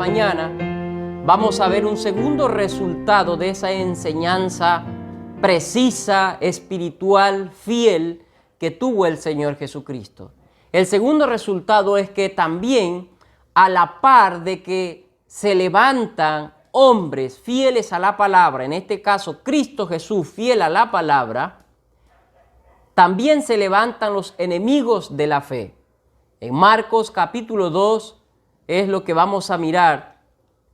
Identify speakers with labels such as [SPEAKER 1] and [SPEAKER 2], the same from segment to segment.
[SPEAKER 1] mañana vamos a ver un segundo resultado de esa enseñanza precisa, espiritual, fiel que tuvo el Señor Jesucristo. El segundo resultado es que también, a la par de que se levantan hombres fieles a la palabra, en este caso Cristo Jesús fiel a la palabra, también se levantan los enemigos de la fe. En Marcos capítulo 2 es lo que vamos a mirar.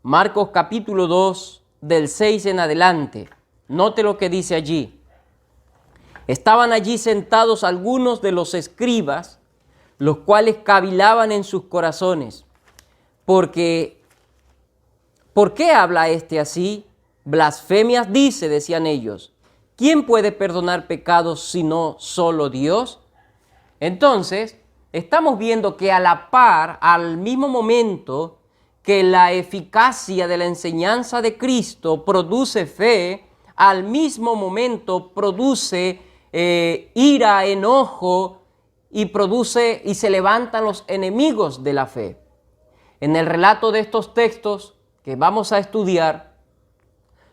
[SPEAKER 1] Marcos capítulo 2 del 6 en adelante. Note lo que dice allí. Estaban allí sentados algunos de los escribas, los cuales cavilaban en sus corazones. ¿Por qué habla este así? Blasfemias dice, decían ellos. ¿Quién puede perdonar pecados sino solo Dios? Entonces, estamos viendo que a la par, al mismo momento que la eficacia de la enseñanza de Cristo produce fe, al mismo momento produce ira, enojo y se levantan los enemigos de la fe. En el relato de estos textos que vamos a estudiar,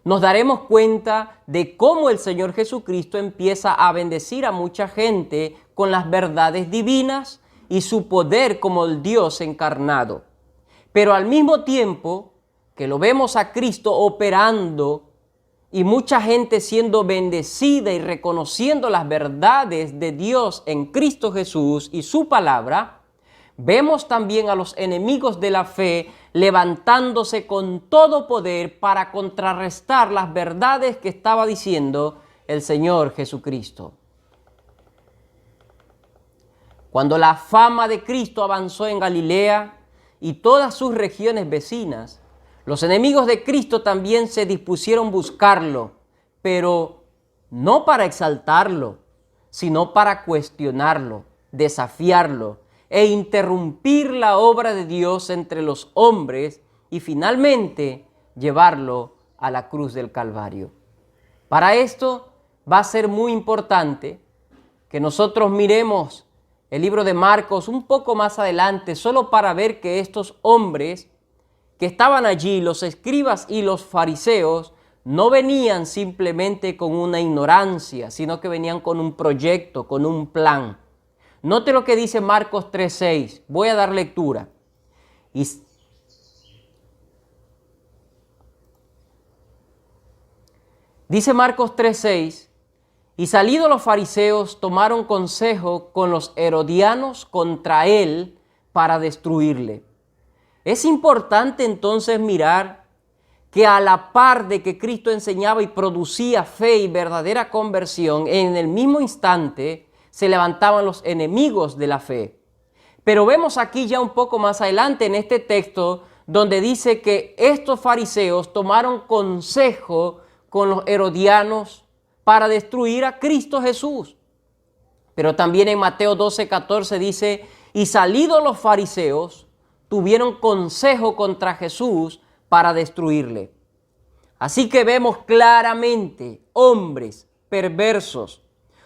[SPEAKER 1] nos daremos cuenta de cómo el Señor Jesucristo empieza a bendecir a mucha gente con las verdades divinas y su poder como el Dios encarnado. Pero al mismo tiempo que lo vemos a Cristo operando y mucha gente siendo bendecida y reconociendo las verdades de Dios en Cristo Jesús y su palabra, vemos también a los enemigos de la fe levantándose con todo poder para contrarrestar las verdades que estaba diciendo el Señor Jesucristo. Cuando la fama de Cristo avanzó en Galilea y todas sus regiones vecinas, los enemigos de Cristo también se dispusieron a buscarlo, pero no para exaltarlo, sino para cuestionarlo, desafiarlo e interrumpir la obra de Dios entre los hombres y finalmente llevarlo a la cruz del Calvario. Para esto va a ser muy importante que nosotros miremos el libro de Marcos un poco más adelante, solo para ver que estos hombres que estaban allí, los escribas y los fariseos, no venían simplemente con una ignorancia, sino que venían con un proyecto, con un plan. Note lo que dice Marcos 3:6. Voy a dar lectura. Dice Marcos 3:6, y salidos los fariseos tomaron consejo con los herodianos contra él para destruirle. Es importante entonces mirar que a la par de que Cristo enseñaba y producía fe y verdadera conversión, en el mismo instante se levantaban los enemigos de la fe. Pero vemos aquí ya un poco más adelante en este texto donde dice que estos fariseos tomaron consejo con los herodianos para destruir a Cristo Jesús. Pero también en Mateo 12:14 dice, y salidos los fariseos, tuvieron consejo contra Jesús para destruirle. Así que vemos claramente hombres perversos,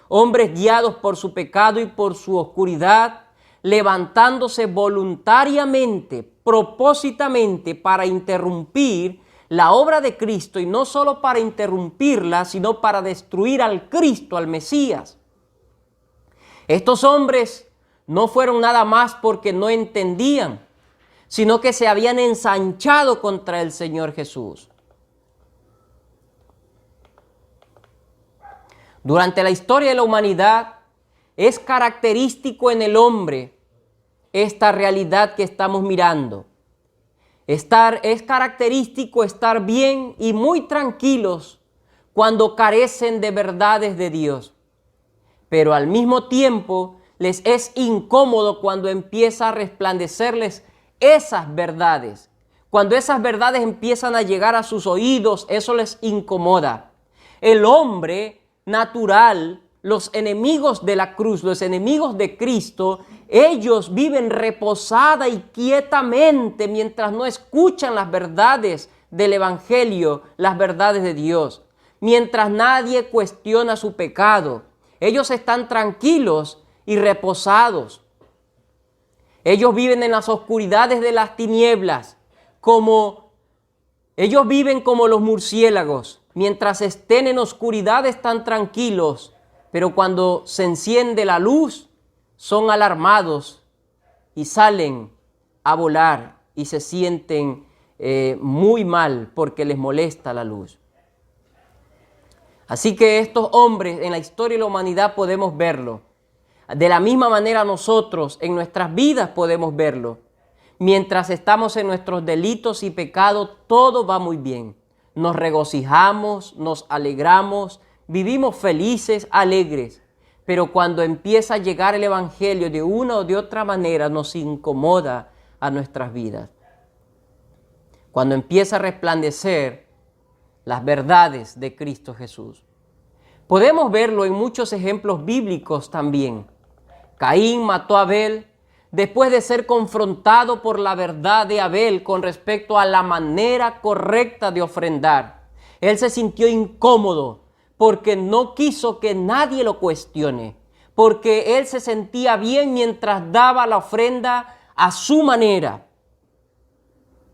[SPEAKER 1] hombres guiados por su pecado y por su oscuridad, levantándose voluntariamente, propósitamente para interrumpir la obra de Cristo, y no solo para interrumpirla, sino para destruir al Cristo, al Mesías. Estos hombres no fueron nada más porque no entendían, sino que se habían ensanchado contra el Señor Jesús. Durante la historia de la humanidad, es característico en el hombre esta realidad que estamos mirando. Es característico estar bien y muy tranquilos cuando carecen de verdades de Dios. Pero al mismo tiempo les es incómodo cuando empieza a resplandecerles esas verdades. Cuando esas verdades empiezan a llegar a sus oídos, eso les incomoda. El hombre natural, los enemigos de la cruz, los enemigos de Cristo, ellos viven reposada y quietamente mientras no escuchan las verdades del Evangelio, las verdades de Dios. Mientras nadie cuestiona su pecado, ellos están tranquilos y reposados. Ellos viven en las oscuridades de las tinieblas, ellos viven como los murciélagos. Mientras estén en oscuridad están tranquilos, pero cuando se enciende la luz son alarmados y salen a volar y se sienten muy mal porque les molesta la luz. Así que estos hombres en la historia de la humanidad podemos verlo. De la misma manera nosotros en nuestras vidas podemos verlo. Mientras estamos en nuestros delitos y pecados, todo va muy bien. Nos regocijamos, nos alegramos, vivimos felices, alegres. Pero cuando empieza a llegar el Evangelio de una o de otra manera, nos incomoda a nuestras vidas. Cuando empieza a resplandecer las verdades de Cristo Jesús. Podemos verlo en muchos ejemplos bíblicos también. Caín mató a Abel después de ser confrontado por la verdad de Abel con respecto a la manera correcta de ofrendar. Él se sintió incómodo porque no quiso que nadie lo cuestione, porque él se sentía bien mientras daba la ofrenda a su manera.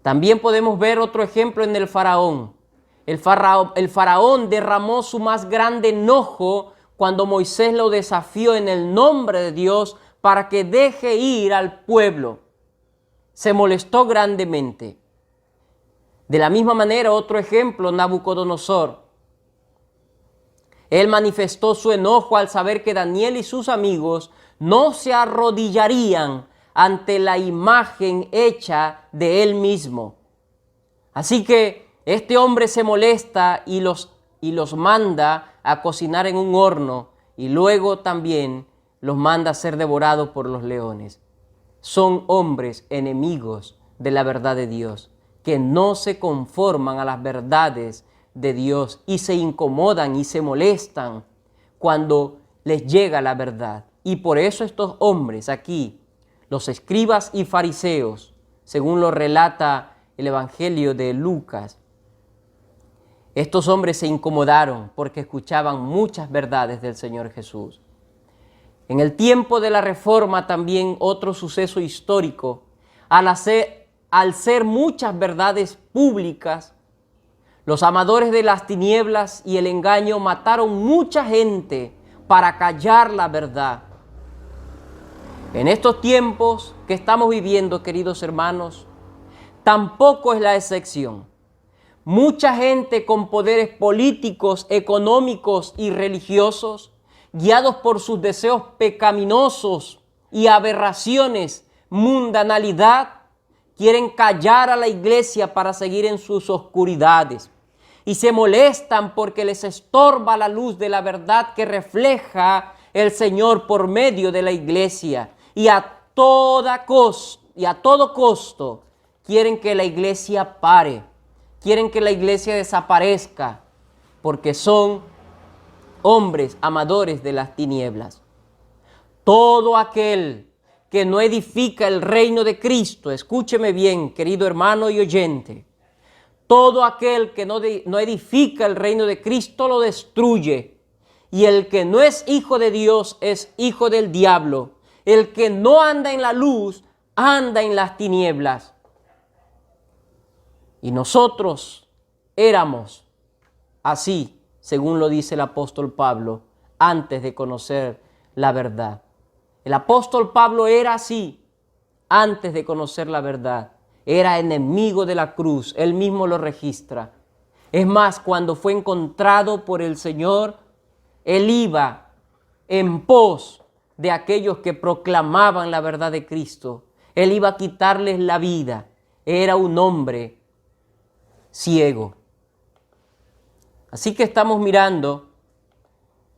[SPEAKER 1] También podemos ver otro ejemplo en el faraón. El faraón derramó su más grande enojo cuando Moisés lo desafió en el nombre de Dios para que deje ir al pueblo. Se molestó grandemente. De la misma manera, otro ejemplo, Nabucodonosor. Él manifestó su enojo al saber que Daniel y sus amigos no se arrodillarían ante la imagen hecha de él mismo. Así que este hombre se molesta y los manda a cocinar en un horno y luego también los manda a ser devorados por los leones. Son hombres enemigos de la verdad de Dios, que no se conforman a las verdades de Dios y se incomodan y se molestan cuando les llega la verdad. Y por eso estos hombres aquí, los escribas y fariseos, según lo relata el Evangelio de Lucas, estos hombres se incomodaron porque escuchaban muchas verdades del Señor Jesús. En el tiempo de la Reforma también otro suceso histórico, al ser muchas verdades públicas, los amadores de las tinieblas y el engaño mataron mucha gente para callar la verdad. En estos tiempos que estamos viviendo, queridos hermanos, tampoco es la excepción. Mucha gente con poderes políticos, económicos y religiosos, guiados por sus deseos pecaminosos y aberraciones, mundanalidad, quieren callar a la iglesia para seguir en sus oscuridades. Y se molestan porque les estorba la luz de la verdad que refleja el Señor por medio de la iglesia. Y a todo costo quieren que la iglesia pare, quieren que la iglesia desaparezca, porque son hombres amadores de las tinieblas. Todo aquel que no edifica el reino de Cristo, escúcheme bien, querido hermano y oyente, todo aquel que no edifica el reino de Cristo lo destruye. Y el que no es hijo de Dios es hijo del diablo. El que no anda en la luz, anda en las tinieblas. Y nosotros éramos así, según lo dice el apóstol Pablo, antes de conocer la verdad. El apóstol Pablo era así, antes de conocer la verdad. Era enemigo de la cruz, él mismo lo registra. Es más, cuando fue encontrado por el Señor, él iba en pos de aquellos que proclamaban la verdad de Cristo. Él iba a quitarles la vida. Era un hombre ciego. Así que estamos mirando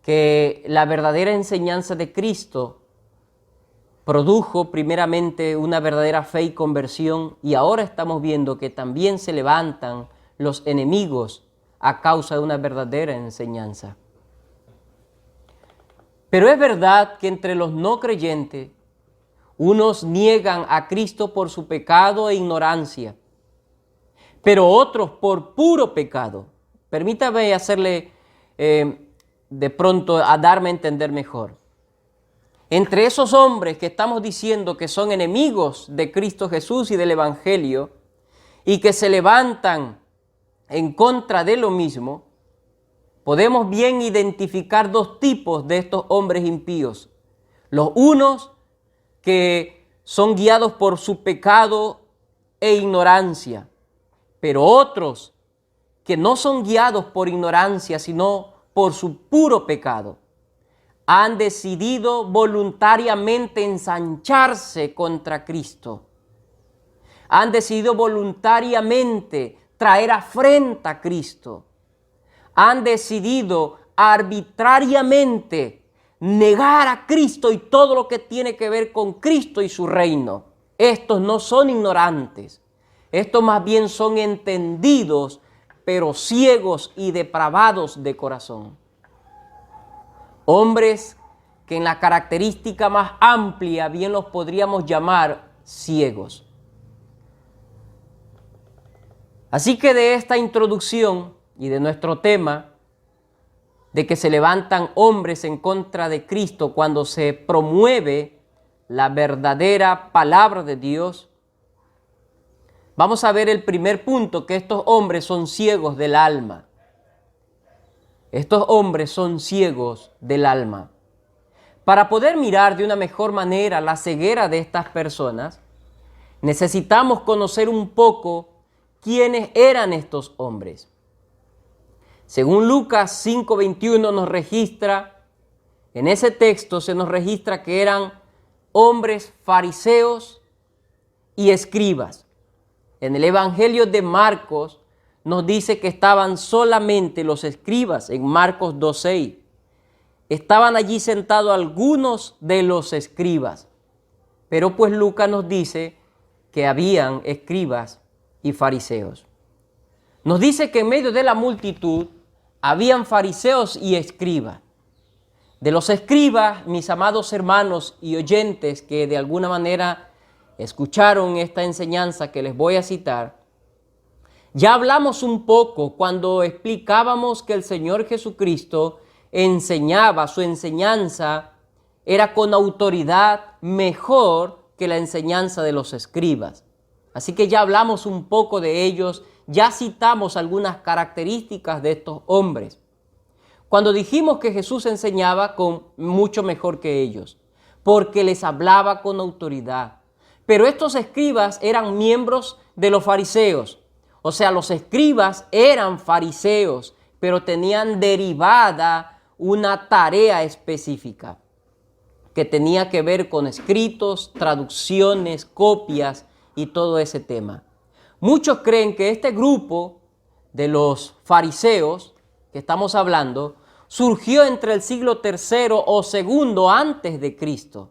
[SPEAKER 1] que la verdadera enseñanza de Cristo produjo primeramente una verdadera fe y conversión, y ahora estamos viendo que también se levantan los enemigos a causa de una verdadera enseñanza. Pero es verdad que entre los no creyentes, unos niegan a Cristo por su pecado e ignorancia, pero otros por puro pecado. Permítame hacerle de pronto a darme a entender mejor. Entre esos hombres que estamos diciendo que son enemigos de Cristo Jesús y del Evangelio, y que se levantan en contra de lo mismo, podemos bien identificar dos tipos de estos hombres impíos. Los unos que son guiados por su pecado e ignorancia, pero otros que no son guiados por ignorancia, sino por su puro pecado. Han decidido voluntariamente ensancharse contra Cristo. Han decidido voluntariamente traer afrenta a Cristo. Han decidido arbitrariamente negar a Cristo y todo lo que tiene que ver con Cristo y su reino. Estos no son ignorantes. Estos más bien son entendidos, pero ciegos y depravados de corazón. Hombres que en la característica más amplia bien los podríamos llamar ciegos. Así que de esta introducción y de nuestro tema, de que se levantan hombres en contra de Cristo cuando se promueve la verdadera palabra de Dios, vamos a ver el primer punto, que estos hombres son ciegos del alma. Estos hombres son ciegos del alma. Para poder mirar de una mejor manera la ceguera de estas personas, necesitamos conocer un poco quiénes eran estos hombres. Según Lucas 5:21 nos registra, en ese texto se nos registra que eran hombres fariseos y escribas. En el Evangelio de Marcos nos dice que estaban solamente los escribas, en Marcos 2:6. Estaban allí sentados algunos de los escribas, pero pues Lucas nos dice que habían escribas y fariseos. Nos dice que en medio de la multitud habían fariseos y escribas. De los escribas, mis amados hermanos y oyentes que de alguna manera escucharon esta enseñanza que les voy a citar, ya hablamos un poco cuando explicábamos que el Señor Jesucristo enseñaba, su enseñanza era con autoridad mejor que la enseñanza de los escribas. Así que ya hablamos un poco de ellos, ya citamos algunas características de estos hombres. Cuando dijimos que Jesús enseñaba con mucho mejor que ellos, porque les hablaba con autoridad. Pero estos escribas eran miembros de los fariseos. O sea, los escribas eran fariseos, pero tenían derivada una tarea específica que tenía que ver con escritos, traducciones, copias y todo ese tema. Muchos creen que este grupo de los fariseos que estamos hablando surgió entre el siglo III o II antes de Cristo.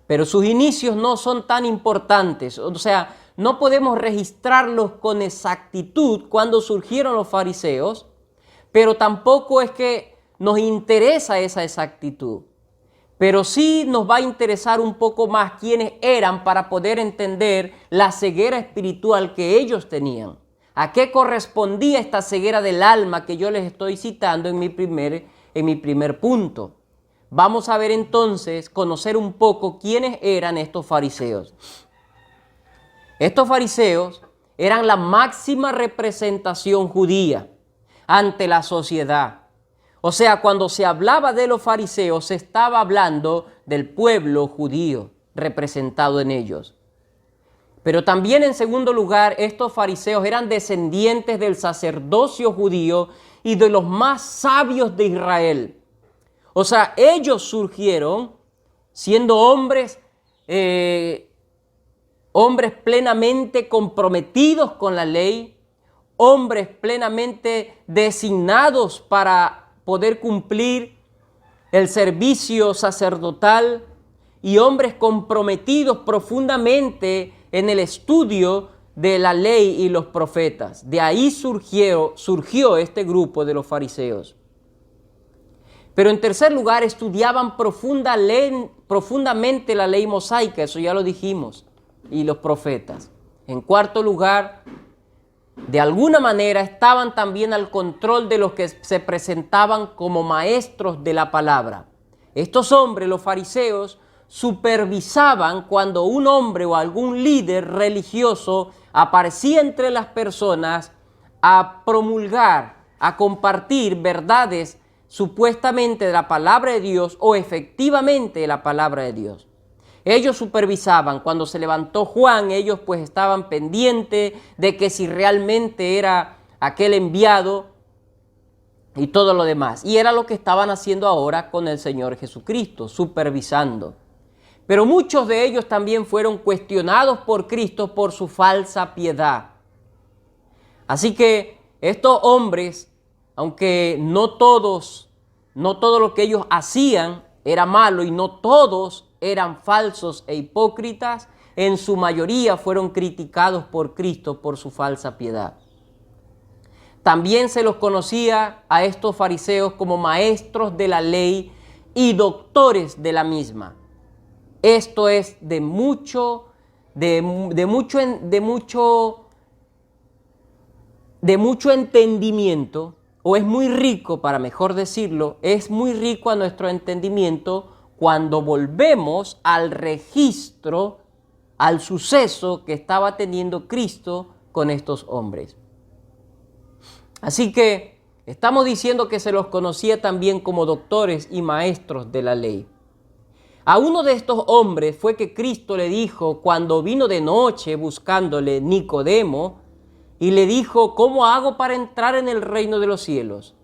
[SPEAKER 1] Pero sus inicios no son tan importantes, o sea, no podemos registrarlos con exactitud cuando surgieron los fariseos, pero tampoco es que nos interesa esa exactitud. Pero sí nos va a interesar un poco más quiénes eran para poder entender la ceguera espiritual que ellos tenían. ¿A qué correspondía esta ceguera del alma que yo les estoy citando en mi primer punto? Vamos a ver entonces, conocer un poco quiénes eran estos fariseos. Estos fariseos eran la máxima representación judía ante la sociedad. O sea, cuando se hablaba de los fariseos, se estaba hablando del pueblo judío representado en ellos. Pero también, en segundo lugar, estos fariseos eran descendientes del sacerdocio judío y de los más sabios de Israel. O sea, ellos surgieron siendo hombres plenamente comprometidos con la ley, hombres plenamente designados para poder cumplir el servicio sacerdotal y hombres comprometidos profundamente en el estudio de la ley y los profetas. De ahí surgió este grupo de los fariseos. Pero en tercer lugar, estudiaban profundamente la ley mosaica, eso ya lo dijimos, y los profetas. En cuarto lugar, de alguna manera estaban también al control de los que se presentaban como maestros de la palabra. Estos hombres, los fariseos, supervisaban cuando un hombre o algún líder religioso aparecía entre las personas a promulgar, a compartir verdades supuestamente de la palabra de Dios o efectivamente de la palabra de Dios. Ellos supervisaban. Cuando se levantó Juan, ellos pues estaban pendientes de que si realmente era aquel enviado y todo lo demás. Y era lo que estaban haciendo ahora con el Señor Jesucristo, supervisando. Pero muchos de ellos también fueron cuestionados por Cristo por su falsa piedad. Así que estos hombres, aunque no todo lo que ellos hacían era malo y no todos eran falsos e hipócritas, en su mayoría fueron criticados por Cristo por su falsa piedad. También se los conocía a estos fariseos como maestros de la ley y doctores de la misma. Esto es de mucho entendimiento, o es muy rico, para mejor decirlo, es muy rico a nuestro entendimiento cuando volvemos al registro, al suceso que estaba teniendo Cristo con estos hombres. Así que estamos diciendo que se los conocía también como doctores y maestros de la ley. A uno de estos hombres fue que Cristo le dijo cuando vino de noche buscándole Nicodemo y le dijo: ¿cómo hago para entrar en el reino de los cielos?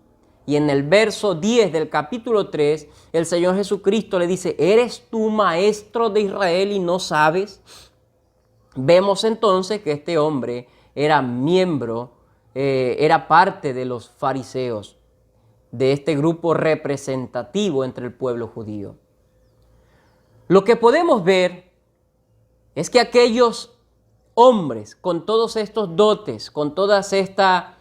[SPEAKER 1] Y en el verso 10 del capítulo 3, el Señor Jesucristo le dice: ¿eres tú maestro de Israel y no sabes? Vemos entonces que este hombre era miembro, era parte de los fariseos, de este grupo representativo entre el pueblo judío. Lo que podemos ver es que aquellos hombres con todos estos dotes, con todas estas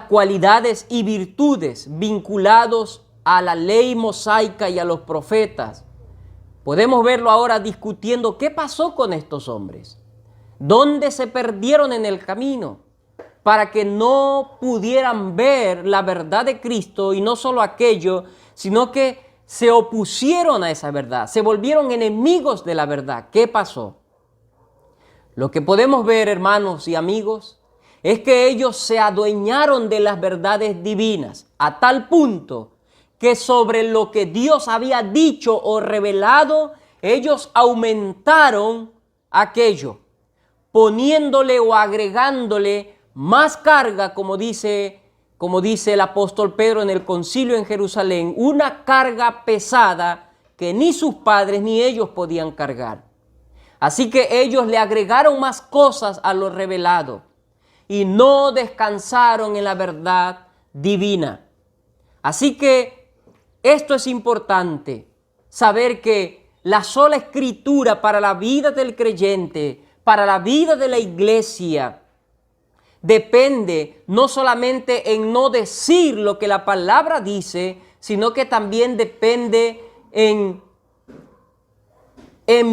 [SPEAKER 1] cualidades y virtudes vinculados a la ley mosaica y a los profetas, podemos verlo ahora discutiendo qué pasó con estos hombres, dónde se perdieron en el camino, para que no pudieran ver la verdad de Cristo, y no solo aquello, sino que se opusieron a esa verdad, se volvieron enemigos de la verdad. ¿Qué pasó? Lo que podemos ver, hermanos y amigos, es que ellos se adueñaron de las verdades divinas a tal punto que sobre lo que Dios había dicho o revelado, ellos aumentaron aquello, poniéndole o agregándole más carga, como dice el apóstol Pedro en el concilio en Jerusalén, una carga pesada que ni sus padres ni ellos podían cargar. Así que ellos le agregaron más cosas a lo revelado y no descansaron en la verdad divina. Así que esto es importante, saber que la sola escritura para la vida del creyente, para la vida de la iglesia, depende no solamente en no decir lo que la palabra dice, sino que también depende en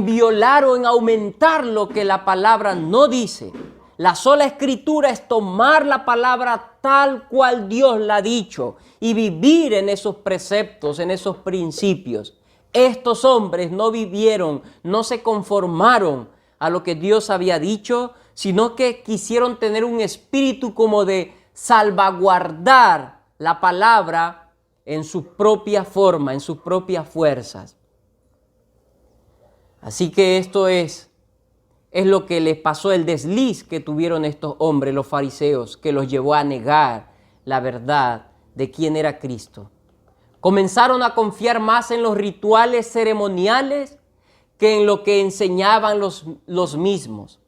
[SPEAKER 1] violar o en aumentar lo que la palabra no dice. La sola escritura es tomar la palabra tal cual Dios la ha dicho y vivir en esos preceptos, en esos principios. Estos hombres no vivieron, no se conformaron a lo que Dios había dicho, sino que quisieron tener un espíritu como de salvaguardar la palabra en su propia forma, en sus propias fuerzas. Así que esto es lo que les pasó, el desliz que tuvieron estos hombres, los fariseos, que los llevó a negar la verdad de quién era Cristo. Comenzaron a confiar más en los rituales ceremoniales que en lo que enseñaban los mismos.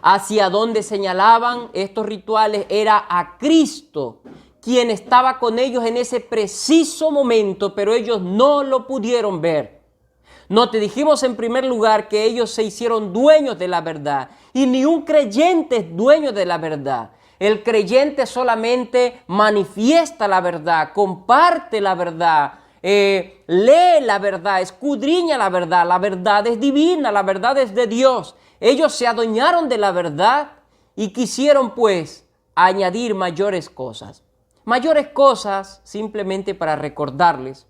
[SPEAKER 1] Hacia donde señalaban estos rituales era a Cristo, quien estaba con ellos en ese preciso momento, pero ellos no lo pudieron ver. No te dijimos en primer lugar que ellos se hicieron dueños de la verdad, y ni un creyente es dueño de la verdad. El creyente solamente manifiesta la verdad, comparte la verdad, lee la verdad, escudriña la verdad. La verdad es divina, la verdad es de Dios. Ellos se adueñaron de la verdad y quisieron pues añadir mayores cosas. Mayores cosas, simplemente para recordarles,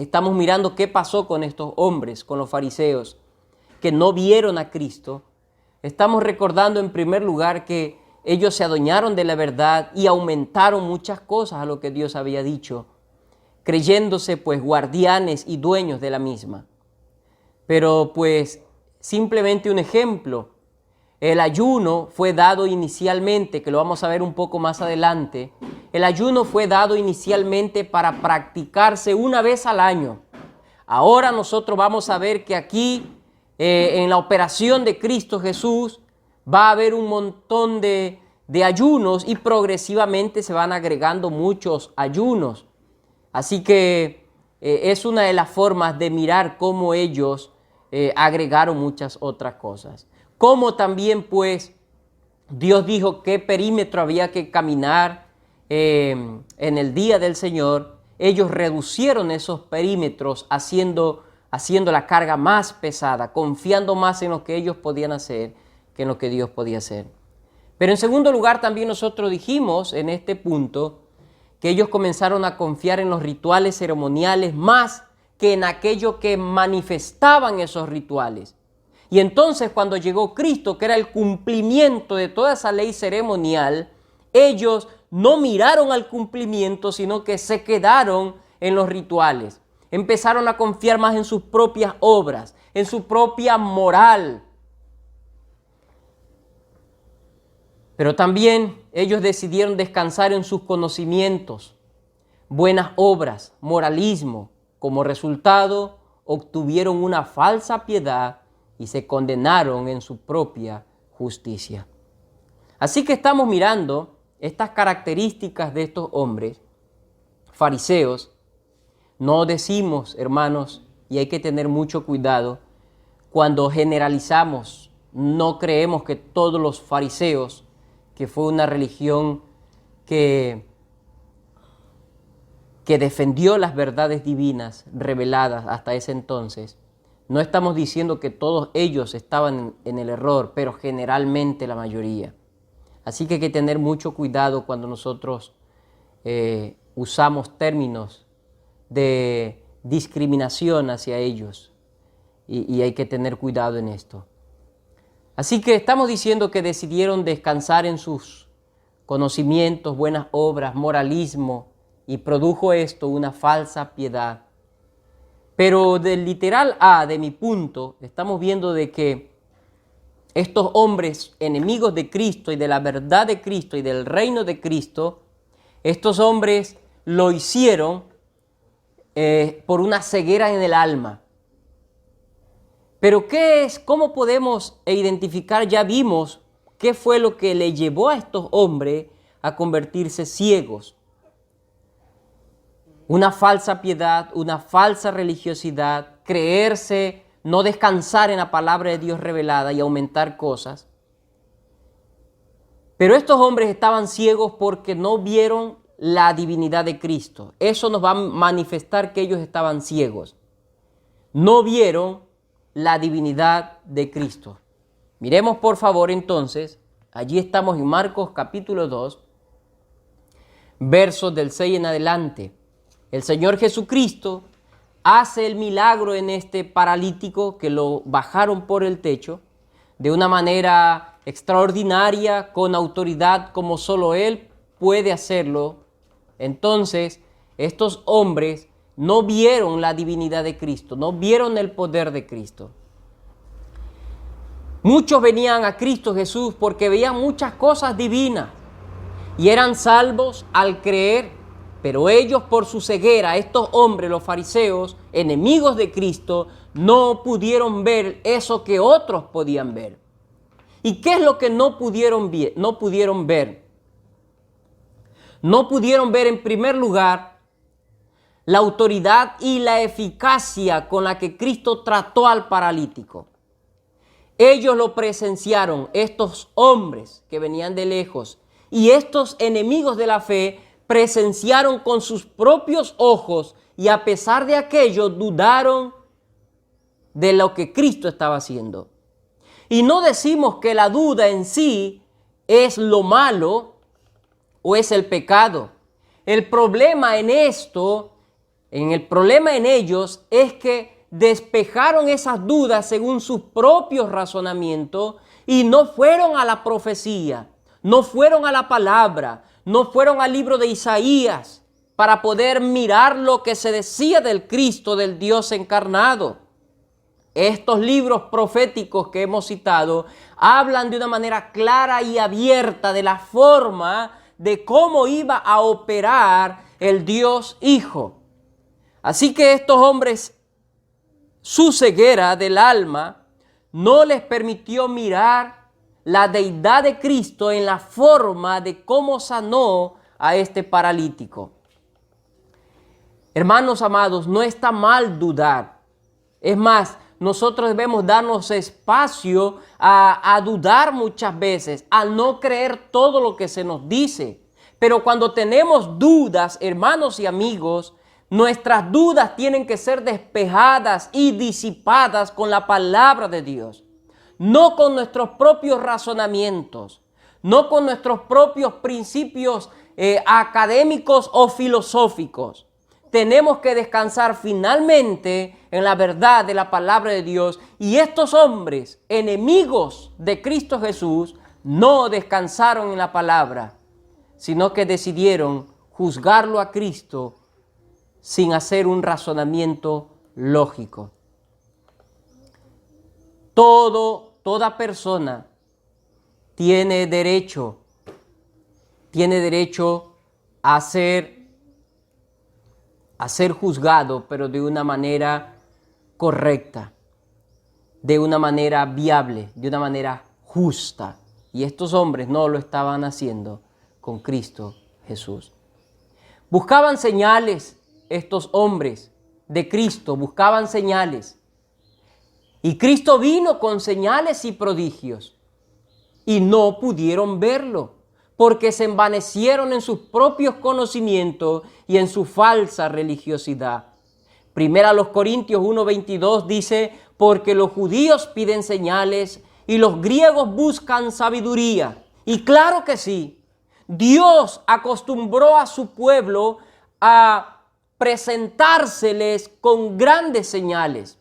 [SPEAKER 1] estamos mirando qué pasó con estos hombres, con los fariseos, que no vieron a Cristo. Estamos recordando en primer lugar que ellos se adueñaron de la verdad y aumentaron muchas cosas a lo que Dios había dicho, creyéndose pues guardianes y dueños de la misma. Pero pues simplemente un ejemplo, el ayuno fue dado inicialmente, que lo vamos a ver un poco más adelante, el ayuno fue dado inicialmente para practicarse una vez al año. Ahora nosotros vamos a ver que aquí en la operación de Cristo Jesús va a haber un montón de ayunos y progresivamente se van agregando muchos ayunos. Así que es una de las formas de mirar cómo ellos agregaron muchas otras cosas. Como también pues Dios dijo qué perímetro había que caminar en el día del Señor, ellos reducieron esos perímetros haciendo la carga más pesada, confiando más en lo que ellos podían hacer que en lo que Dios podía hacer. Pero en segundo lugar también nosotros dijimos en este punto que ellos comenzaron a confiar en los rituales ceremoniales más que en aquello que manifestaban esos rituales. Y entonces cuando llegó Cristo, que era el cumplimiento de toda esa ley ceremonial, ellos no miraron al cumplimiento, sino que se quedaron en los rituales. Empezaron a confiar más en sus propias obras, en su propia moral. Pero también ellos decidieron descansar en sus conocimientos, buenas obras, moralismo. Como resultado, obtuvieron una falsa piedad y se condenaron en su propia justicia. Así que estamos mirando estas características de estos hombres fariseos. No decimos, hermanos, y hay que tener mucho cuidado, cuando generalizamos, no creemos que todos los fariseos, que fue una religión que defendió las verdades divinas reveladas hasta ese entonces, no estamos diciendo que todos ellos estaban en el error, pero generalmente la mayoría. Así que hay que tener mucho cuidado cuando nosotros usamos términos de discriminación hacia ellos y hay que tener cuidado en esto. Así que estamos diciendo que decidieron descansar en sus conocimientos, buenas obras, moralismo, y produjo esto una falsa piedad. Pero del literal A de mi punto, estamos viendo de que estos hombres enemigos de Cristo y de la verdad de Cristo y del reino de Cristo, estos hombres lo hicieron por una ceguera en el alma. Pero ¿qué es? ¿Cómo podemos identificar? Ya vimos qué fue lo que le llevó a estos hombres a convertirse ciegos. Una falsa piedad, una falsa religiosidad, creerse, no descansar en la palabra de Dios revelada y aumentar cosas. Pero estos hombres estaban ciegos porque no vieron la divinidad de Cristo. Eso nos va a manifestar que ellos estaban ciegos. No vieron la divinidad de Cristo. Miremos por favor entonces, allí estamos en Marcos capítulo 2, versos del 6 en adelante. El Señor Jesucristo hace el milagro en este paralítico que lo bajaron por el techo de una manera extraordinaria, con autoridad como solo Él puede hacerlo. Entonces, estos hombres no vieron la divinidad de Cristo, no vieron el poder de Cristo. Muchos venían a Cristo Jesús porque veían muchas cosas divinas y eran salvos al creer. Pero ellos por su ceguera, estos hombres, los fariseos, enemigos de Cristo, no pudieron ver eso que otros podían ver. ¿Y qué es lo que no pudieron ver? No pudieron ver en primer lugar la autoridad y la eficacia con la que Cristo trató al paralítico. Ellos lo presenciaron, estos hombres que venían de lejos y estos enemigos de la fe presenciaron con sus propios ojos y a pesar de aquello dudaron de lo que Cristo estaba haciendo. Y no decimos que la duda en sí es lo malo o es el pecado. El problema en esto El problema en ellos es que despejaron esas dudas según sus propios razonamientos y no fueron a la profecía, no fueron a la palabra, no fueron al libro de Isaías para poder mirar lo que se decía del Cristo, del Dios encarnado. Estos libros proféticos que hemos citado hablan de una manera clara y abierta de la forma de cómo iba a operar el Dios Hijo. Así que estos hombres, su ceguera del alma no les permitió mirar la deidad de Cristo en la forma de cómo sanó a este paralítico. Hermanos amados, no está mal dudar. Es más, nosotros debemos darnos espacio a dudar muchas veces, a no creer todo lo que se nos dice. Pero cuando tenemos dudas, hermanos y amigos, nuestras dudas tienen que ser despejadas y disipadas con la palabra de Dios. No con nuestros propios razonamientos, no con nuestros propios principios académicos o filosóficos. Tenemos que descansar finalmente en la verdad de la palabra de Dios. Y estos hombres, enemigos de Cristo Jesús, no descansaron en la palabra, sino que decidieron juzgarlo a Cristo sin hacer un razonamiento lógico. Toda persona tiene derecho a ser juzgado, pero de una manera correcta, de una manera viable, de una manera justa. Y estos hombres no lo estaban haciendo con Cristo Jesús. Buscaban señales, estos hombres de Cristo buscaban señales. Y Cristo vino con señales y prodigios. Y no pudieron verlo, porque se envanecieron en sus propios conocimientos y en su falsa religiosidad. Primera a los Corintios 1:22 dice, porque los judíos piden señales y los griegos buscan sabiduría. Y claro que sí, Dios acostumbró a su pueblo a presentárseles con grandes señales,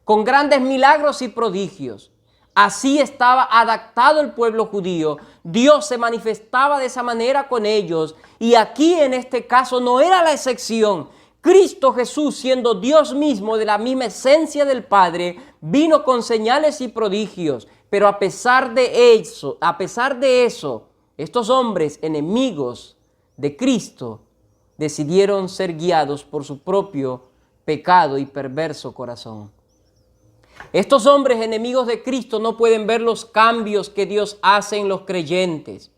[SPEAKER 1] con grandes milagros y prodigios. Así estaba adaptado el pueblo judío. Dios se manifestaba de esa manera con ellos. Y aquí en este caso no era la excepción. Cristo Jesús, siendo Dios mismo de la misma esencia del Padre, vino con señales y prodigios. Pero a pesar de eso, estos hombres enemigos de Cristo decidieron ser guiados por su propio pecado y perverso corazón. Estos hombres enemigos de Cristo no pueden ver los cambios que Dios hace en los creyentes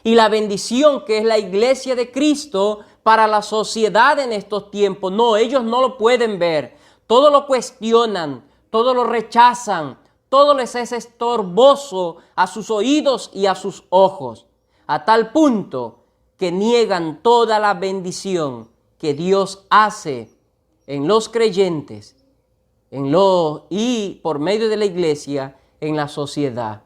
[SPEAKER 1] y la bendición que es la iglesia de Cristo para la sociedad en estos tiempos. No, ellos no lo pueden ver. Todo lo cuestionan, todo lo rechazan, todo les es estorboso a sus oídos y a sus ojos, a tal punto que niegan toda la bendición que Dios hace en los creyentes y por medio de la iglesia en la sociedad.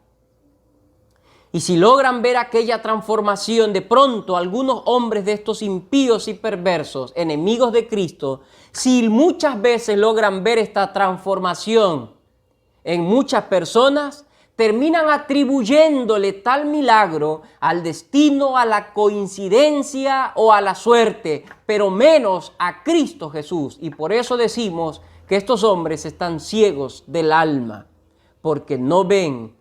[SPEAKER 1] Y si logran ver aquella transformación, de pronto algunos hombres de estos impíos y perversos, enemigos de Cristo, si muchas veces logran ver esta transformación en muchas personas, terminan atribuyéndole tal milagro al destino, a la coincidencia o a la suerte, pero menos a Cristo Jesús. Y por eso decimos que estos hombres están ciegos del alma, porque no ven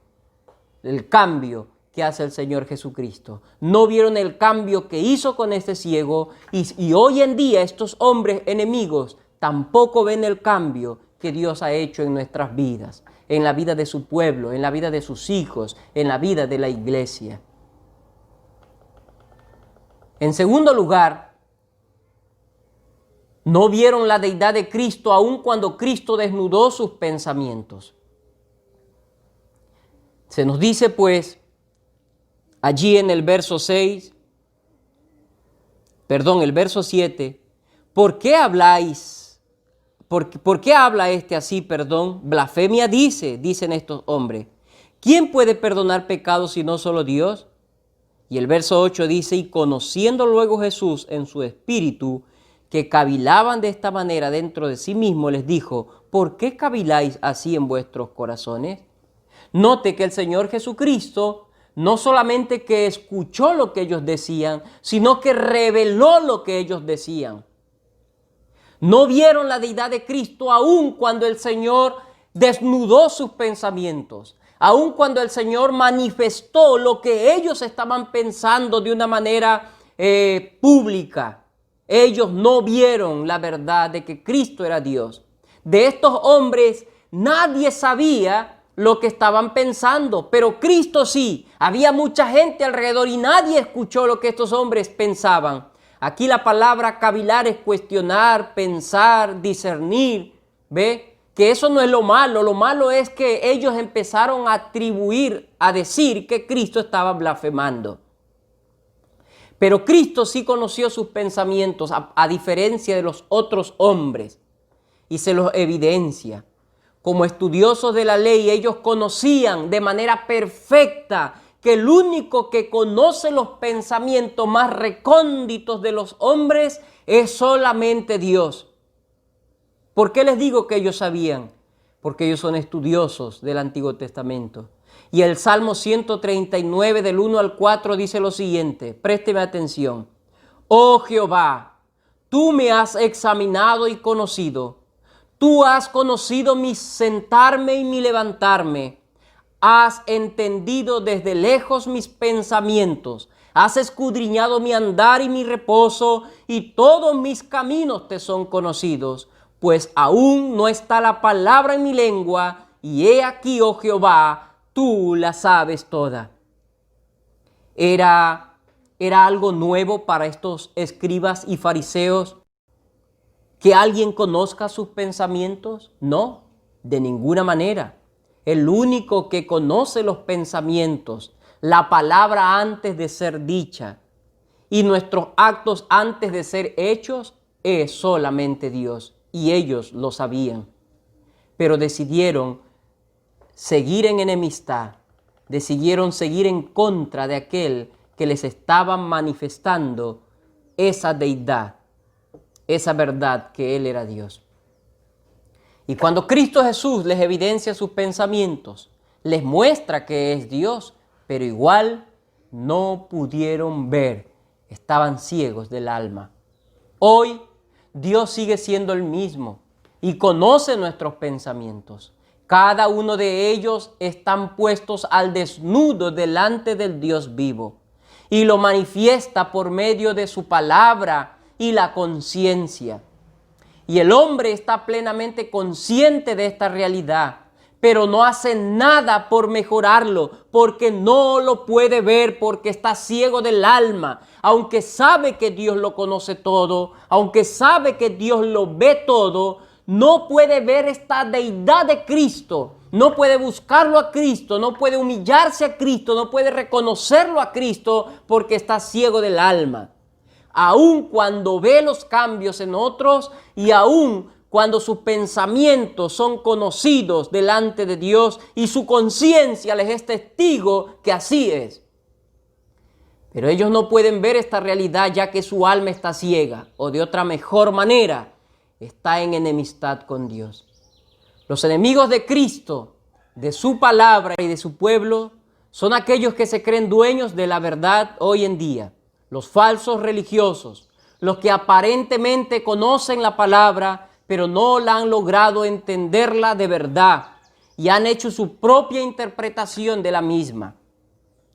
[SPEAKER 1] el cambio que hace el Señor Jesucristo. No vieron el cambio que hizo con este ciego y hoy en día estos hombres enemigos tampoco ven el cambio que Dios ha hecho en nuestras vidas, en la vida de su pueblo, en la vida de sus hijos, en la vida de la iglesia. En segundo lugar, no vieron la deidad de Cristo aun cuando Cristo desnudó sus pensamientos. Se nos dice pues allí en el verso 7, ¿por qué habláis? ¿Por qué habla este así, Blasfemia dicen estos hombres. ¿Quién puede perdonar pecados si no solo Dios? Y el verso 8 dice, y conociendo luego Jesús en su espíritu que cavilaban de esta manera dentro de sí mismo, les dijo: ¿por qué caviláis así en vuestros corazones? Note que el Señor Jesucristo no solamente que escuchó lo que ellos decían, sino que reveló lo que ellos decían. No vieron la deidad de Cristo aun cuando el Señor desnudó sus pensamientos, aun cuando el Señor manifestó lo que ellos estaban pensando de una manera pública. Ellos no vieron la verdad de que Cristo era Dios. De estos hombres nadie sabía lo que estaban pensando, pero Cristo sí. Había mucha gente alrededor y nadie escuchó lo que estos hombres pensaban. Aquí la palabra cavilar es cuestionar, pensar, discernir. ¿Ve? Que eso no es lo malo es que ellos empezaron a atribuir, a decir que Cristo estaba blasfemando. Pero Cristo sí conoció sus pensamientos, a diferencia de los otros hombres, y se los evidencia. Como estudiosos de la ley, ellos conocían de manera perfecta que el único que conoce los pensamientos más recónditos de los hombres es solamente Dios. ¿Por qué les digo que ellos sabían? Porque ellos son estudiosos del Antiguo Testamento. Y el Salmo 139 del 1 al 4 dice lo siguiente, présteme atención. Oh Jehová, tú me has examinado y conocido. Tú has conocido mi sentarme y mi levantarme. Has entendido desde lejos mis pensamientos. Has escudriñado mi andar y mi reposo, y todos mis caminos te son conocidos. Pues aún no está la palabra en mi lengua, y he aquí, oh Jehová, tú la sabes toda. Era algo nuevo para estos escribas y fariseos que alguien conozca sus pensamientos. No, de ninguna manera. El único que conoce los pensamientos, la palabra antes de ser dicha y nuestros actos antes de ser hechos, es solamente Dios. Y ellos lo sabían. Pero decidieron seguir en enemistad, decidieron seguir en contra de aquel que les estaba manifestando esa deidad, esa verdad que Él era Dios. Y cuando Cristo Jesús les evidencia sus pensamientos, les muestra que es Dios, pero igual no pudieron ver, estaban ciegos del alma. Hoy Dios sigue siendo el mismo y conoce nuestros pensamientos. Cada uno de ellos están puestos al desnudo delante del Dios vivo y lo manifiesta por medio de su palabra y la conciencia. Y el hombre está plenamente consciente de esta realidad, pero no hace nada por mejorarlo, porque no lo puede ver, porque está ciego del alma. Aunque sabe que Dios lo conoce todo, aunque sabe que Dios lo ve todo, no puede ver esta deidad de Cristo, no puede buscarlo a Cristo, no puede humillarse a Cristo, no puede reconocerlo a Cristo, porque está ciego del alma. Aun cuando ve los cambios en otros y aun cuando sus pensamientos son conocidos delante de Dios y su conciencia les es testigo que así es. Pero ellos no pueden ver esta realidad ya que su alma está ciega, o de otra mejor manera, está en enemistad con Dios. Los enemigos de Cristo, de su palabra y de su pueblo, son aquellos que se creen dueños de la verdad hoy en día. Los falsos religiosos, los que aparentemente conocen la palabra, pero no la han logrado entenderla de verdad y han hecho su propia interpretación de la misma.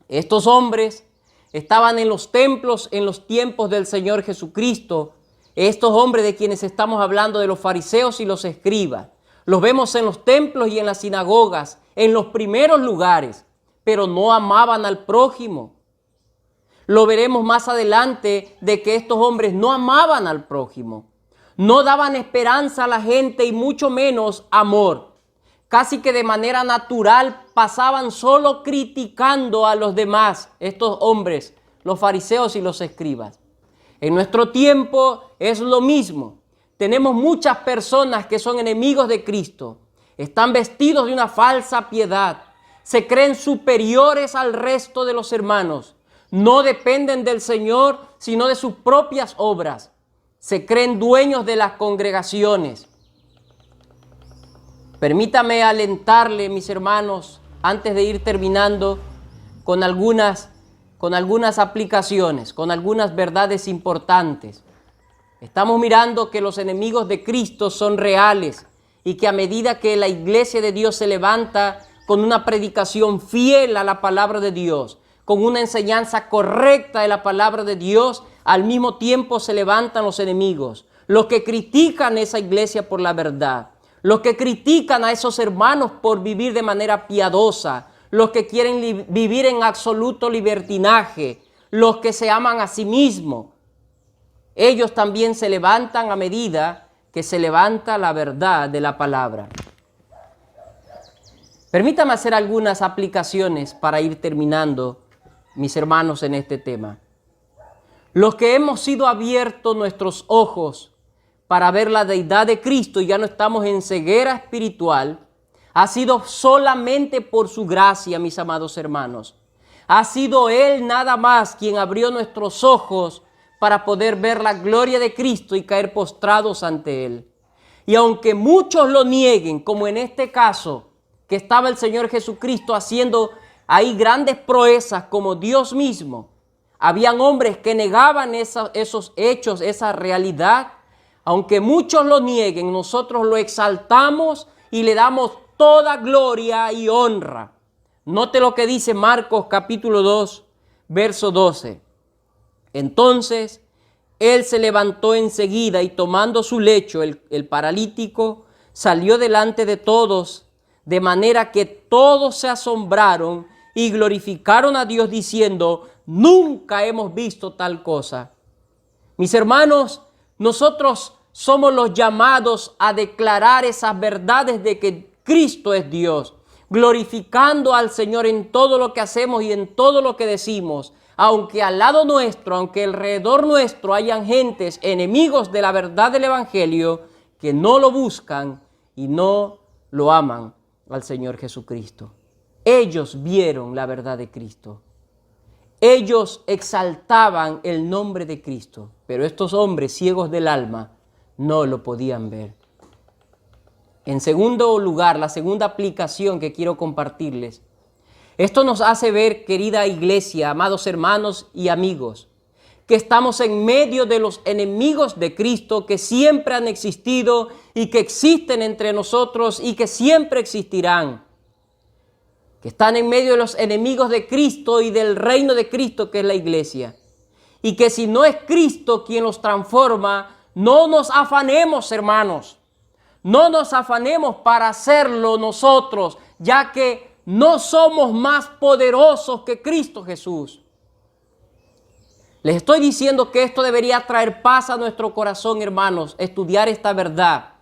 [SPEAKER 1] Estos hombres estaban en los templos en los tiempos del Señor Jesucristo. Estos hombres de quienes estamos hablando, de los fariseos y los escribas, los vemos en los templos y en las sinagogas, en los primeros lugares, pero no amaban al prójimo. Lo veremos más adelante de que estos hombres no amaban al prójimo, no daban esperanza a la gente y mucho menos amor. Casi que de manera natural pasaban solo criticando a los demás, estos hombres, los fariseos y los escribas. En nuestro tiempo es lo mismo. Tenemos muchas personas que son enemigos de Cristo, están vestidos de una falsa piedad, se creen superiores al resto de los hermanos. No dependen del Señor, sino de sus propias obras. se creen dueños de las congregaciones. Permítame alentarle, mis hermanos, antes de ir terminando, con algunas aplicaciones, con algunas verdades importantes. Estamos mirando que los enemigos de Cristo son reales y que a medida que la iglesia de Dios se levanta con una predicación fiel a la palabra de Dios, con una enseñanza correcta de la palabra de Dios, al mismo tiempo se levantan los enemigos, los que critican esa iglesia por la verdad, los que critican a esos hermanos por vivir de manera piadosa, los que quieren vivir en absoluto libertinaje, los que se aman a sí mismos. Ellos también se levantan a medida que se levanta la verdad de la palabra. Permítame hacer algunas aplicaciones para ir terminando, mis hermanos, en este tema. Los que hemos sido abiertos nuestros ojos para ver la deidad de Cristo y ya no estamos en ceguera espiritual, ha sido solamente por su gracia, mis amados hermanos. Ha sido Él nada más quien abrió nuestros ojos para poder ver la gloria de Cristo y caer postrados ante Él. Y aunque muchos lo nieguen, como en este caso, que estaba el Señor Jesucristo haciendo ahí grandes proezas como Dios mismo, habían hombres que negaban esos hechos, esa realidad. Aunque muchos lo nieguen, nosotros lo exaltamos y le damos toda gloria y honra. Note lo que dice Marcos capítulo 2, verso 12. Entonces él se levantó enseguida y tomando su lecho, el paralítico, salió delante de todos, de manera que todos se asombraron y glorificaron a Dios diciendo: nunca hemos visto tal cosa. Mis hermanos, nosotros somos los llamados a declarar esas verdades de que Cristo es Dios, glorificando al Señor en todo lo que hacemos y en todo lo que decimos, aunque al lado nuestro, aunque alrededor nuestro hayan gentes enemigos de la verdad del Evangelio que no lo buscan y no lo aman al Señor Jesucristo. Ellos vieron la verdad de Cristo. Ellos exaltaban el nombre de Cristo, pero estos hombres ciegos del alma no lo podían ver. En segundo lugar, la segunda aplicación que quiero compartirles, esto nos hace ver, querida iglesia, amados hermanos y amigos, que estamos en medio de los enemigos de Cristo que siempre han existido y que existen entre nosotros y que siempre existirán. Que están en medio de los enemigos de Cristo y del reino de Cristo que es la iglesia. Y que si no es Cristo quien los transforma, no nos afanemos, hermanos. No nos afanemos para hacerlo nosotros, ya que no somos más poderosos que Cristo Jesús. Les estoy diciendo que esto debería traer paz a nuestro corazón, hermanos, estudiar esta verdad.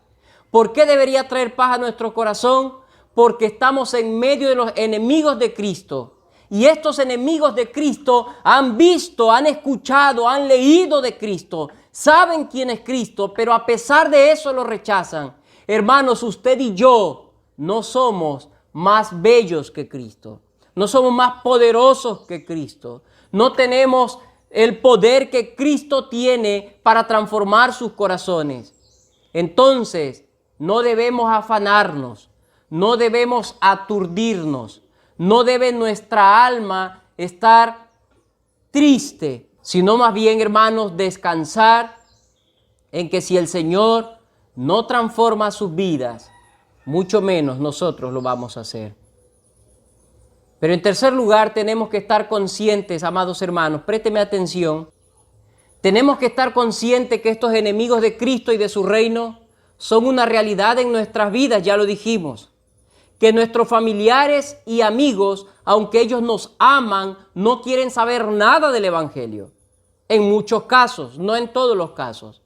[SPEAKER 1] ¿Por qué debería traer paz a nuestro corazón? Porque estamos en medio de los enemigos de Cristo. Y estos enemigos de Cristo han visto, han escuchado, han leído de Cristo. Saben quién es Cristo, pero a pesar de eso lo rechazan. Hermanos, usted y yo no somos más bellos que Cristo. No somos más poderosos que Cristo. No tenemos el poder que Cristo tiene para transformar sus corazones. Entonces, no debemos afanarnos. No debemos aturdirnos, no debe nuestra alma estar triste, sino más bien, hermanos, descansar en que si el Señor no transforma sus vidas, mucho menos nosotros lo vamos a hacer. Pero en tercer lugar, tenemos que estar conscientes, amados hermanos, présteme atención, tenemos que estar conscientes que estos enemigos de Cristo y de su reino son una realidad en nuestras vidas, ya lo dijimos. Que nuestros familiares y amigos, aunque ellos nos aman, no quieren saber nada del Evangelio. En muchos casos, no en todos los casos.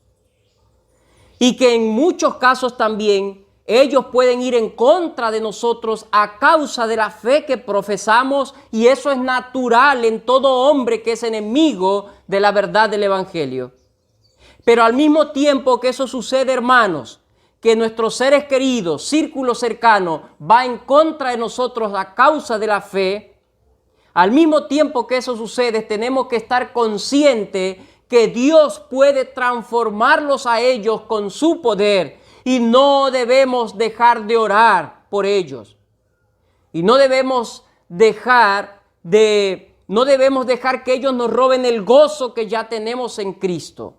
[SPEAKER 1] Y que en muchos casos también ellos pueden ir en contra de nosotros a causa de la fe que profesamos, y eso es natural en todo hombre que es enemigo de la verdad del Evangelio. Pero al mismo tiempo que eso sucede, hermanos, que nuestros seres queridos, círculo cercano, va en contra de nosotros a causa de la fe, al mismo tiempo que eso sucede, tenemos que estar conscientes que Dios puede transformarlos a ellos con su poder y no debemos dejar de orar por ellos. Y no debemos dejar que ellos nos roben el gozo que ya tenemos en Cristo.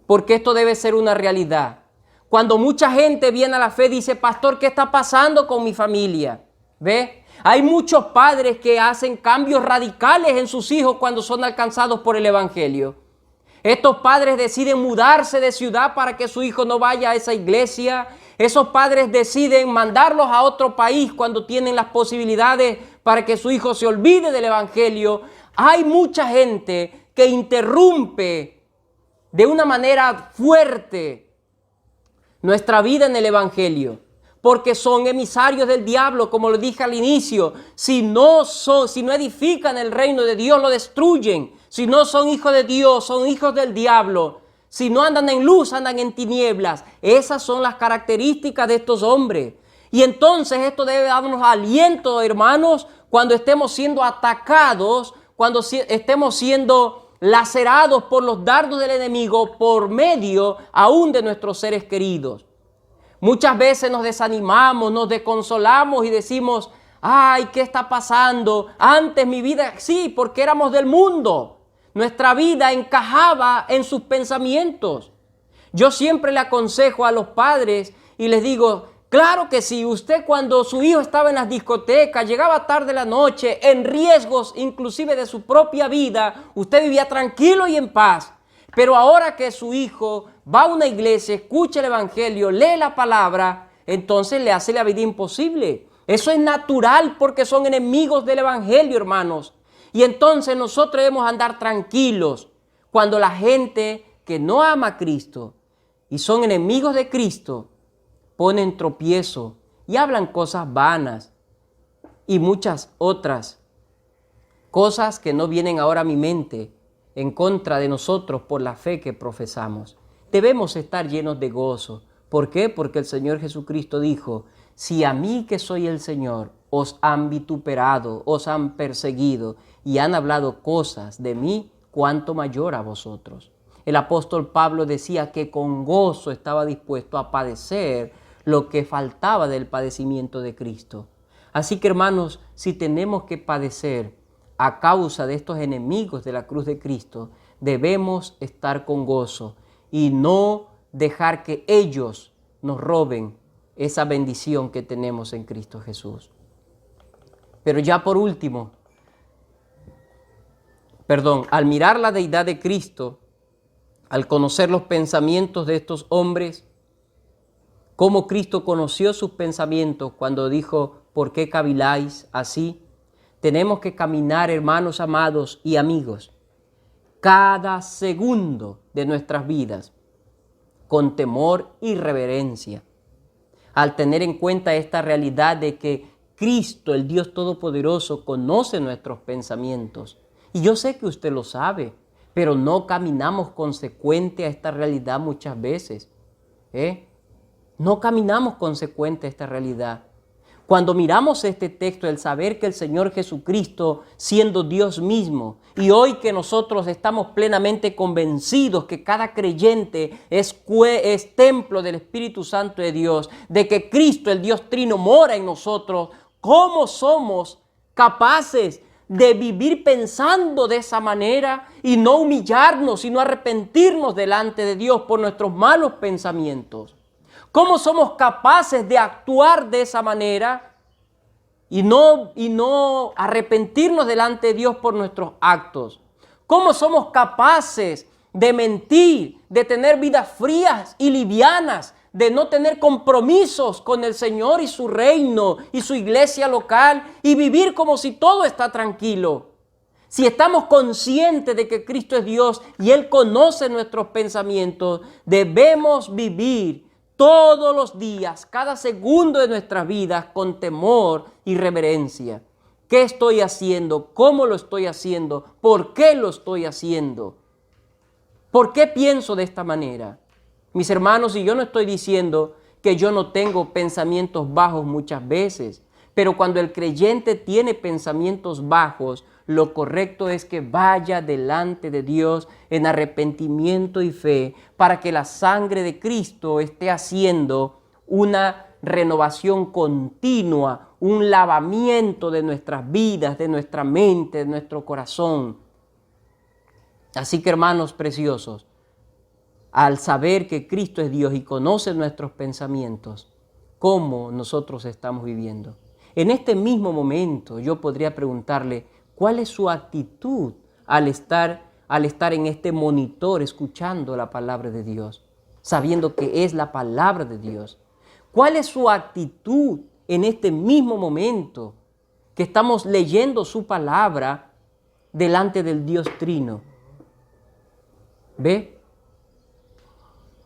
[SPEAKER 1] Porque esto debe ser una realidad. Cuando mucha gente viene a la fe, dice, pastor, ¿qué está pasando con mi familia? ¿Ve? Hay muchos padres que hacen cambios radicales en sus hijos cuando son alcanzados por el Evangelio. Estos padres deciden mudarse de ciudad para que su hijo no vaya a esa iglesia. Esos padres deciden mandarlos a otro país cuando tienen las posibilidades para que su hijo se olvide del Evangelio. Hay mucha gente que interrumpe de una manera fuerte nuestra vida en el Evangelio, porque son emisarios del diablo, como lo dije al inicio. Si no edifican el reino de Dios, lo destruyen. Si no son hijos de Dios, son hijos del diablo. Si no andan en luz, andan en tinieblas. Esas son las características de estos hombres. Y entonces esto debe darnos aliento, hermanos, cuando estemos siendo atacados, cuando estemos siendo lacerados por los dardos del enemigo por medio aún de nuestros seres queridos. Muchas veces nos desanimamos, nos desconsolamos y decimos, ay, ¿qué está pasando? Antes mi vida, sí, porque éramos del mundo. Nuestra vida encajaba en sus pensamientos. Yo siempre le aconsejo a los padres y les digo, claro que sí, usted cuando su hijo estaba en las discotecas, llegaba tarde la noche, en riesgos inclusive de su propia vida, usted vivía tranquilo y en paz. Pero ahora que su hijo va a una iglesia, escucha el Evangelio, lee la palabra, entonces le hace la vida imposible. Eso es natural porque son enemigos del Evangelio, hermanos. Y entonces nosotros debemos andar tranquilos cuando la gente que no ama a Cristo y son enemigos de Cristo ponen tropiezo y hablan cosas vanas y muchas otras cosas que no vienen ahora a mi mente en contra de nosotros por la fe que profesamos. Debemos estar llenos de gozo. ¿Por qué? Porque el Señor Jesucristo dijo, si a mí que soy el Señor os han vituperado, os han perseguido y han hablado cosas de mí, cuánto mayor a vosotros. El apóstol Pablo decía que con gozo estaba dispuesto a padecer lo que faltaba del padecimiento de Cristo. Así que, hermanos, si tenemos que padecer a causa de estos enemigos de la cruz de Cristo, debemos estar con gozo y no dejar que ellos nos roben esa bendición que tenemos en Cristo Jesús. Pero ya por último, al mirar la deidad de Cristo, al conocer los pensamientos de estos hombres, cómo Cristo conoció sus pensamientos cuando dijo, ¿por qué caviláis así? Tenemos que caminar, hermanos amados y amigos, cada segundo de nuestras vidas con temor y reverencia, al tener en cuenta esta realidad de que Cristo, el Dios Todopoderoso, conoce nuestros pensamientos. Y yo sé que usted lo sabe, pero no caminamos consecuente a esta realidad muchas veces. No caminamos consecuente a esta realidad. Cuando miramos este texto, el saber que el Señor Jesucristo, siendo Dios mismo, y hoy que nosotros estamos plenamente convencidos que cada creyente es templo del Espíritu Santo de Dios, de que Cristo, el Dios Trino, mora en nosotros, ¿cómo somos capaces de vivir pensando de esa manera y no humillarnos, sino arrepentirnos delante de Dios por nuestros malos pensamientos? ¿Cómo somos capaces de actuar de esa manera y no arrepentirnos delante de Dios por nuestros actos? ¿Cómo somos capaces de mentir, de tener vidas frías y livianas, de no tener compromisos con el Señor y su reino y su iglesia local y vivir como si todo está tranquilo? Si estamos conscientes de que Cristo es Dios y Él conoce nuestros pensamientos, debemos vivir todos los días, cada segundo de nuestras vidas con temor y reverencia. ¿Qué estoy haciendo? ¿Cómo lo estoy haciendo? ¿Por qué lo estoy haciendo? ¿Por qué pienso de esta manera? Mis hermanos, y yo no estoy diciendo que yo no tengo pensamientos bajos muchas veces, pero cuando el creyente tiene pensamientos bajos, Lo correcto es que vaya delante de Dios en arrepentimiento y fe para que la sangre de Cristo esté haciendo una renovación continua, un lavamiento de nuestras vidas, de nuestra mente, de nuestro corazón. Así que, hermanos preciosos, al saber que Cristo es Dios y conoce nuestros pensamientos, ¿cómo nosotros estamos viviendo? En este mismo momento yo podría preguntarle, ¿cuál es su actitud al estar en este monitor escuchando la palabra de Dios, sabiendo que es la palabra de Dios? ¿Cuál es su actitud en este mismo momento que estamos leyendo su palabra delante del Dios Trino? ¿Ve?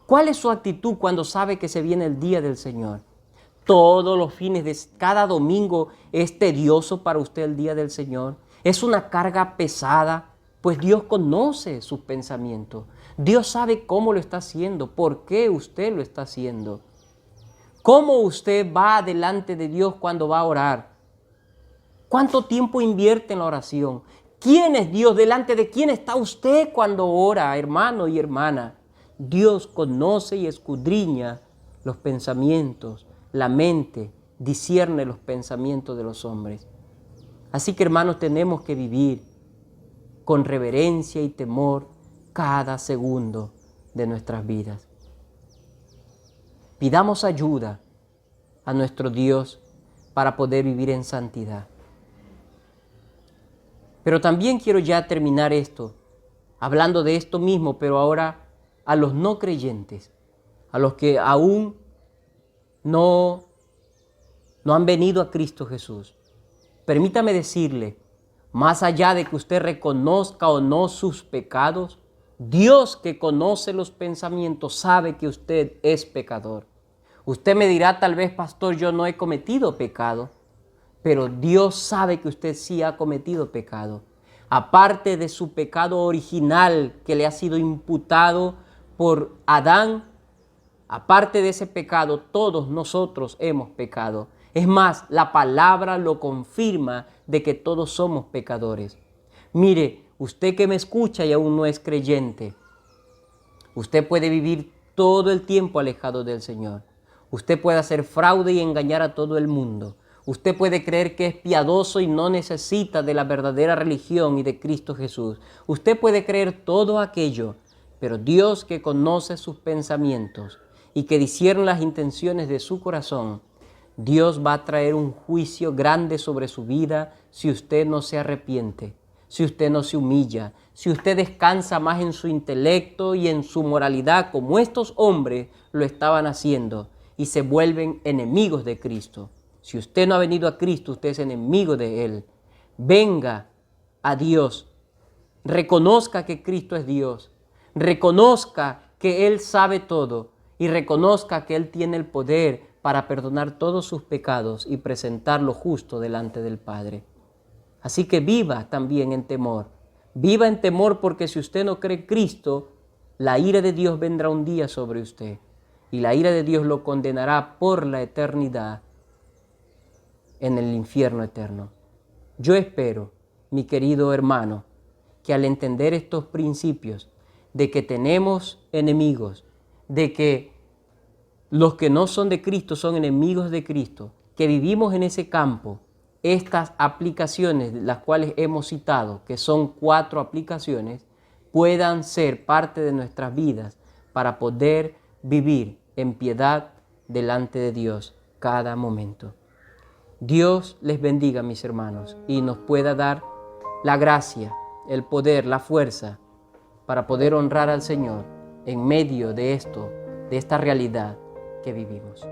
[SPEAKER 1] ¿Cuál es su actitud cuando sabe que se viene el día del Señor? Todos los fines de cada domingo es tedioso para usted el día del Señor. Es una carga pesada, pues Dios conoce sus pensamientos. Dios sabe cómo lo está haciendo, por qué usted lo está haciendo. ¿Cómo usted va delante de Dios cuando va a orar? ¿Cuánto tiempo invierte en la oración? ¿Quién es Dios? ¿Delante de quién está usted cuando ora, hermano y hermana? Dios conoce y escudriña los pensamientos, la mente, discierne los pensamientos de los hombres. Así que, hermanos, tenemos que vivir con reverencia y temor cada segundo de nuestras vidas. Pidamos ayuda a nuestro Dios para poder vivir en santidad. Pero también quiero ya terminar esto, hablando de esto mismo, pero ahora a los no creyentes, a los que aún no han venido a Cristo Jesús. Permítame decirle, más allá de que usted reconozca o no sus pecados, Dios, que conoce los pensamientos, sabe que usted es pecador. Usted me dirá, tal vez, pastor, yo no he cometido pecado, pero Dios sabe que usted sí ha cometido pecado. Aparte de su pecado original que le ha sido imputado por Adán, aparte de ese pecado, todos nosotros hemos pecado. Es más, la palabra lo confirma de que todos somos pecadores. Mire, usted que me escucha y aún no es creyente, usted puede vivir todo el tiempo alejado del Señor. Usted puede hacer fraude y engañar a todo el mundo. Usted puede creer que es piadoso y no necesita de la verdadera religión y de Cristo Jesús. Usted puede creer todo aquello, pero Dios, que conoce sus pensamientos y que discierne las intenciones de su corazón, Dios va a traer un juicio grande sobre su vida si usted no se arrepiente, si usted no se humilla, si usted descansa más en su intelecto y en su moralidad, como estos hombres lo estaban haciendo, y se vuelven enemigos de Cristo. Si usted no ha venido a Cristo, usted es enemigo de Él. Venga a Dios, reconozca que Cristo es Dios, reconozca que Él sabe todo y reconozca que Él tiene el poder para perdonar todos sus pecados y presentarlo justo delante del Padre. Así que viva también en temor. Viva en temor, porque si usted no cree en Cristo, la ira de Dios vendrá un día sobre usted y la ira de Dios lo condenará por la eternidad en el infierno eterno. Yo espero, mi querido hermano, que al entender estos principios de que tenemos enemigos, de que los que no son de Cristo son enemigos de Cristo, que vivimos en ese campo, estas aplicaciones, las cuales hemos citado, que son 4 aplicaciones, puedan ser parte de nuestras vidas para poder vivir en piedad delante de Dios cada momento. Dios les bendiga, mis hermanos, y nos pueda dar la gracia, el poder, la fuerza para poder honrar al Señor en medio de esto, de esta realidad que vivimos.